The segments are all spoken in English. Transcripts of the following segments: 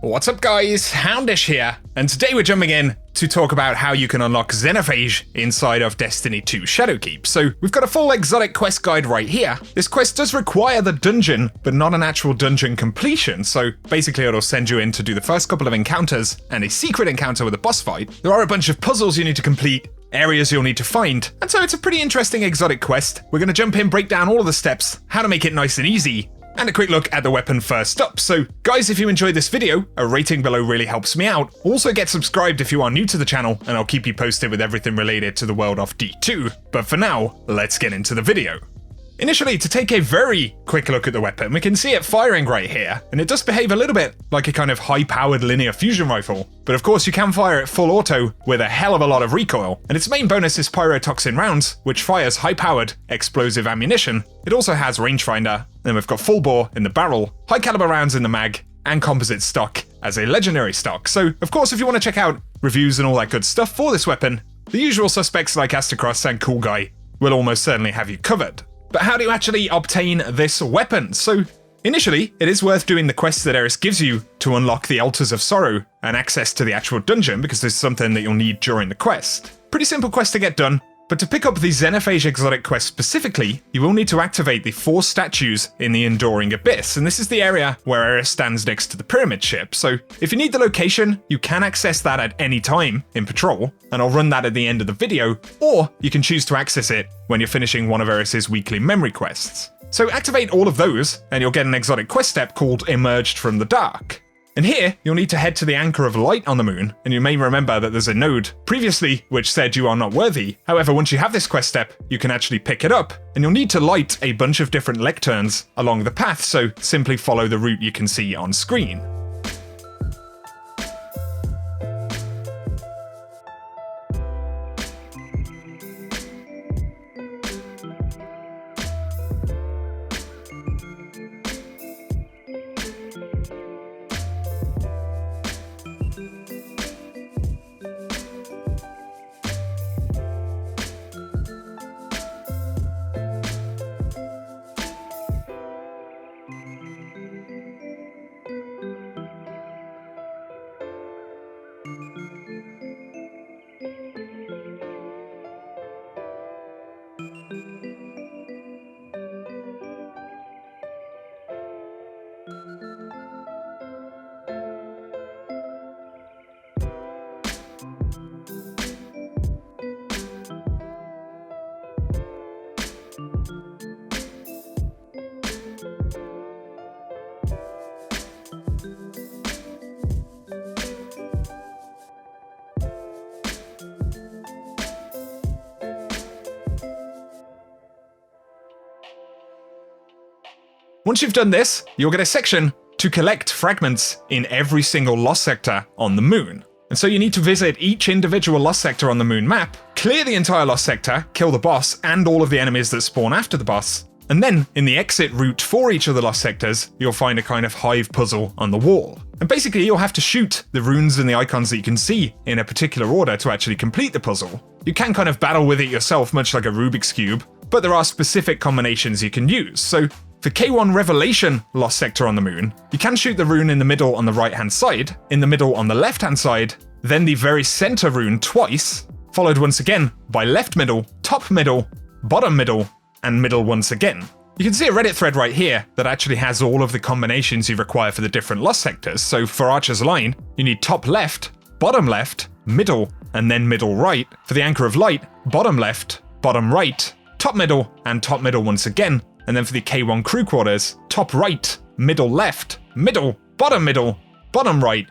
What's up guys, Houndish here, and today we're jumping in to talk about how you can unlock Xenophage inside of Destiny 2 Shadowkeep. So we've got a full exotic quest guide right here. This quest does require the dungeon, but not an actual dungeon completion, so basically it'll send you in to do the first couple of encounters and a secret encounter with a boss fight. There are a bunch of puzzles you need to complete, areas you'll need to find, and so it's a pretty interesting exotic quest. We're going to jump in, break down all of the steps, how to make it nice and easy, and a quick look at the weapon first up. So guys, if you enjoyed this video, a rating below really helps me out. Also get subscribed if you are new to the channel, and I'll keep you posted with everything related to the world of D2. But for now, let's get into the video. Initially, to take a very quick look at the weapon, we can see it firing right here, and it does behave a little bit like a kind of high-powered linear fusion rifle. But of course, you can fire it full auto with a hell of a lot of recoil, and its main bonus is pyrotoxin rounds, which fires high-powered explosive ammunition. It also has rangefinder, then we've got full bore in the barrel, high-caliber rounds in the mag, and composite stock as a legendary stock. So, of course, if you want to check out reviews and all that good stuff for this weapon, the usual suspects like Astacross and Cool Guy will almost certainly have you covered. But how do you actually obtain this weapon? So, initially, it is worth doing the quest that Eris gives you to unlock the Altars of Sorrow and access to the actual dungeon, because there's something that you'll need during the quest. Pretty simple quest to get done, but to pick up the Xenophage exotic quest specifically, you will need to activate the 4 statues in the Enduring Abyss, and this is the area where Eris stands next to the pyramid ship. So if you need the location, you can access that at any time in patrol, and I'll run that at the end of the video, or you can choose to access it when you're finishing one of Eris's weekly memory quests. So activate all of those, and you'll get an exotic quest step called Emerged from the Dark. And here, you'll need to head to the Anchor of Light on the moon, and you may remember that there's a node previously which said you are not worthy. However, once you have this quest step, you can actually pick it up, and you'll need to light a bunch of different lecterns along the path, so simply follow the route you can see on screen. Once you've done this, you'll get a section to collect fragments in every single lost sector on the moon. And so you need to visit each individual lost sector on the moon map, clear the entire lost sector, kill the boss and all of the enemies that spawn after the boss, and then in the exit route for each of the lost sectors, you'll find a kind of Hive puzzle on the wall. And basically you'll have to shoot the runes and the icons that you can see in a particular order to actually complete the puzzle. You can kind of battle with it yourself, much like a Rubik's Cube, but there are specific combinations you can use. So for K1 Revelation Lost Sector on the moon, you can shoot the rune in the middle on the right-hand side, in the middle on the left-hand side, then the very center rune twice, followed once again by left middle, top middle, bottom middle, and middle once again. You can see a Reddit thread right here that actually has all of the combinations you require for the different lost sectors. So for Archer's Line, you need top left, middle, and then middle right. For the Anchor of Light, bottom left, bottom right, top middle, and top middle once again. And then for the K1 Crew Quarters, top right, middle left, middle, bottom right,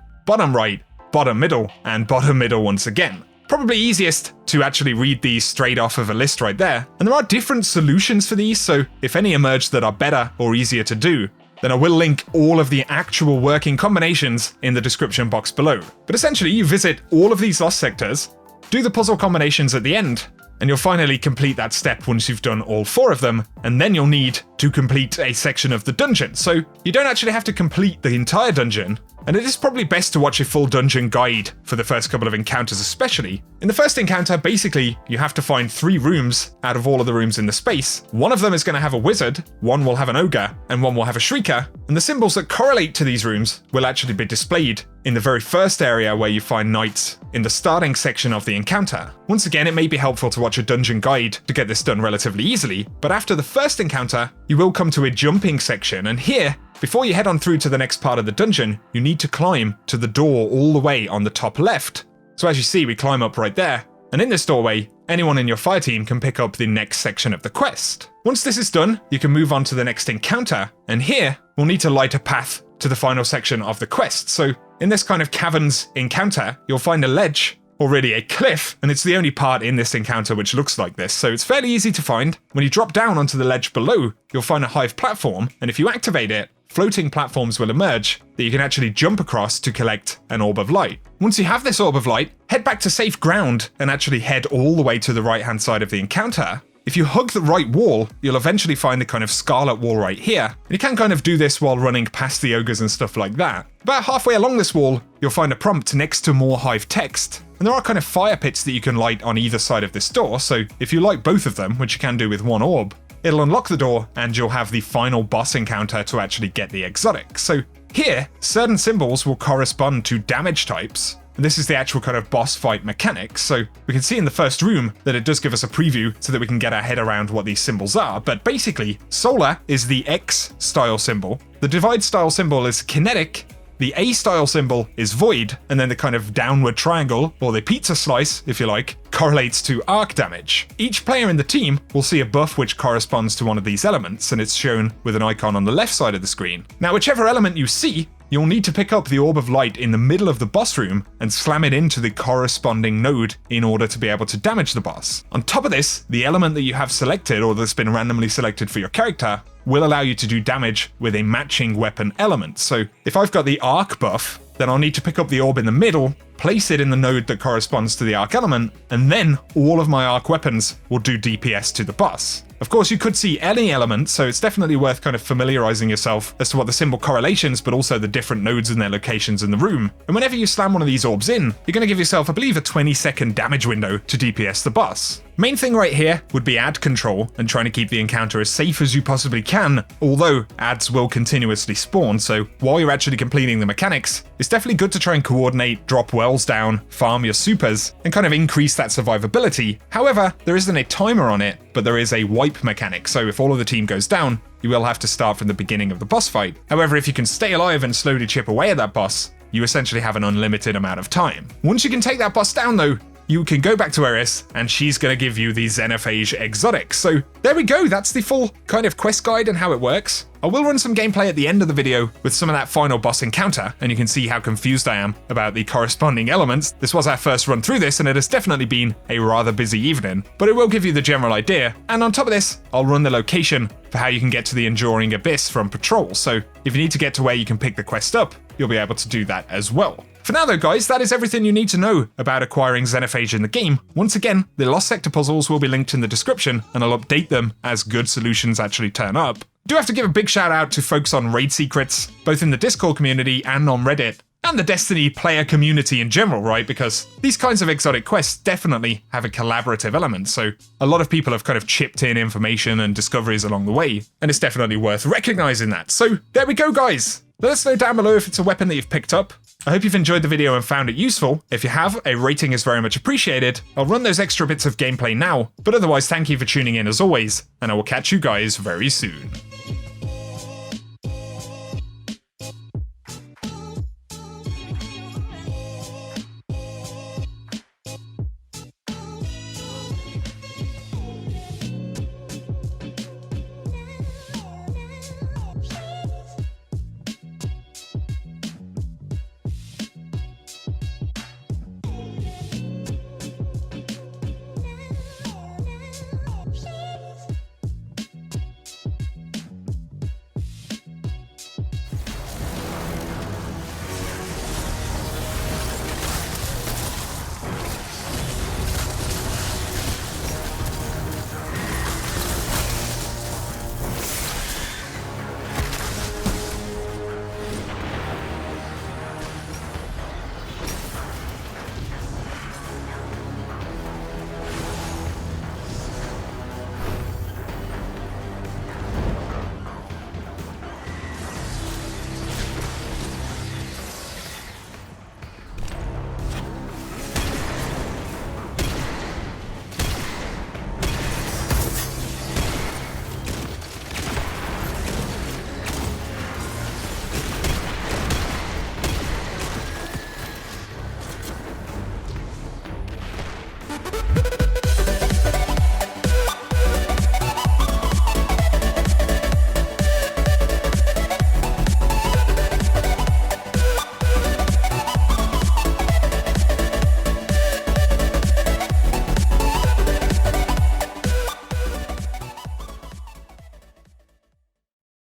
bottom middle, and bottom middle once again. Probably easiest to actually read these straight off of a list right there. And there are different solutions for these, so if any emerge that are better or easier to do, then I will link all of the actual working combinations in the description box below. But essentially, you visit all of these lost sectors, do the puzzle combinations at the end, and you'll finally complete that step once you've done all 4 of them, and then you'll need to complete a section of the dungeon. So you don't actually have to complete the entire dungeon, and it is probably best to watch a full dungeon guide for the first couple of encounters especially. In the first encounter, basically, you have to find 3 rooms out of all of the rooms in the space. One of them is going to have a wizard, one will have an ogre, and one will have a shrieker, and the symbols that correlate to these rooms will actually be displayed in the very first area where you find knights in the starting section of the encounter. Once again, it may be helpful to watch a dungeon guide to get this done relatively easily, but after the first encounter, you will come to a jumping section, and here, before you head on through to the next part of the dungeon, you need to climb to the door all the way on the top left. So as you see, we climb up right there, and in this doorway, anyone in your fire team can pick up the next section of the quest. Once this is done, you can move on to the next encounter, and here, we'll need to light a path to the final section of the quest. So in this kind of caverns encounter, you'll find a ledge, or really a cliff, and it's the only part in this encounter which looks like this, so it's fairly easy to find. When you drop down onto the ledge below, you'll find a Hive platform, and if you activate it, floating platforms will emerge that you can actually jump across to collect an orb of light. Once you have this orb of light, head back to safe ground and actually head all the way to the right hand side of the encounter. If you hug the right wall, you'll eventually find the kind of scarlet wall right here. And you can kind of do this while running past the ogres and stuff like that. About halfway along this wall, you'll find a prompt next to more Hive text. And there are kind of fire pits that you can light on either side of this door, so if you light both of them, which you can do with one orb, it'll unlock the door and you'll have the final boss encounter to actually get the exotic. So here, certain symbols will correspond to damage types. And this is the actual kind of boss fight mechanics. So we can see in the first room that it does give us a preview so that we can get our head around what these symbols are. But basically, solar is the X style symbol. The divide style symbol is kinetic. The A style symbol is void, and then the kind of downward triangle, or the pizza slice, if you like, correlates to arc damage. Each player in the team will see a buff which corresponds to one of these elements, and it's shown with an icon on the left side of the screen. Now, whichever element you see, you'll need to pick up the orb of light in the middle of the boss room and slam it into the corresponding node in order to be able to damage the boss. On top of this, the element that you have selected, or that's been randomly selected for your character, will allow you to do damage with a matching weapon element. So if I've got the arc buff, then I'll need to pick up the orb in the middle, place it in the node that corresponds to the arc element, and then all of my arc weapons will do DPS to the boss. Of course, you could see any element, so it's definitely worth kind of familiarizing yourself as to what the symbol correlations, but also the different nodes and their locations in the room. And whenever you slam one of these orbs in, you're going to give yourself, I believe, a 20-second damage window to DPS the boss. Main thing right here would be ad control and trying to keep the encounter as safe as you possibly can, although ads will continuously spawn, so while you're actually completing the mechanics, it's definitely good to try and coordinate, drop wells down, farm your supers, and kind of increase that survivability. However, there isn't a timer on it, but there is a wipe mechanic, so if all of the team goes down, you will have to start from the beginning of the boss fight. However, if you can stay alive and slowly chip away at that boss, you essentially have an unlimited amount of time. Once you can take that boss down though, you can go back to Eris, and she's going to give you the Xenophage exotic. So there we go, that's the full kind of quest guide and how it works. I will run some gameplay at the end of the video with some of that final boss encounter, and you can see how confused I am about the corresponding elements. This was our first run through this, and it has definitely been a rather busy evening, but it will give you the general idea. And on top of this, I'll run the location for how you can get to the Enduring Abyss from patrol, so if you need to get to where you can pick the quest up, you'll be able to do that as well. For now though guys, that is everything you need to know about acquiring Xenophage in the game. Once again, the Lost Sector puzzles will be linked in the description, and I'll update them as good solutions actually turn up. I do have to give a big shout out to folks on Raid Secrets, both in the Discord community and on Reddit, and the Destiny player community in general, right? Because these kinds of exotic quests definitely have a collaborative element, so a lot of people have kind of chipped in information and discoveries along the way, and it's definitely worth recognizing that. So there we go guys! Let us know down below if it's a weapon that you've picked up. I hope you've enjoyed the video and found it useful. If you have, a rating is very much appreciated. I'll run those extra bits of gameplay now, but otherwise thank you for tuning in as always, and I will catch you guys very soon.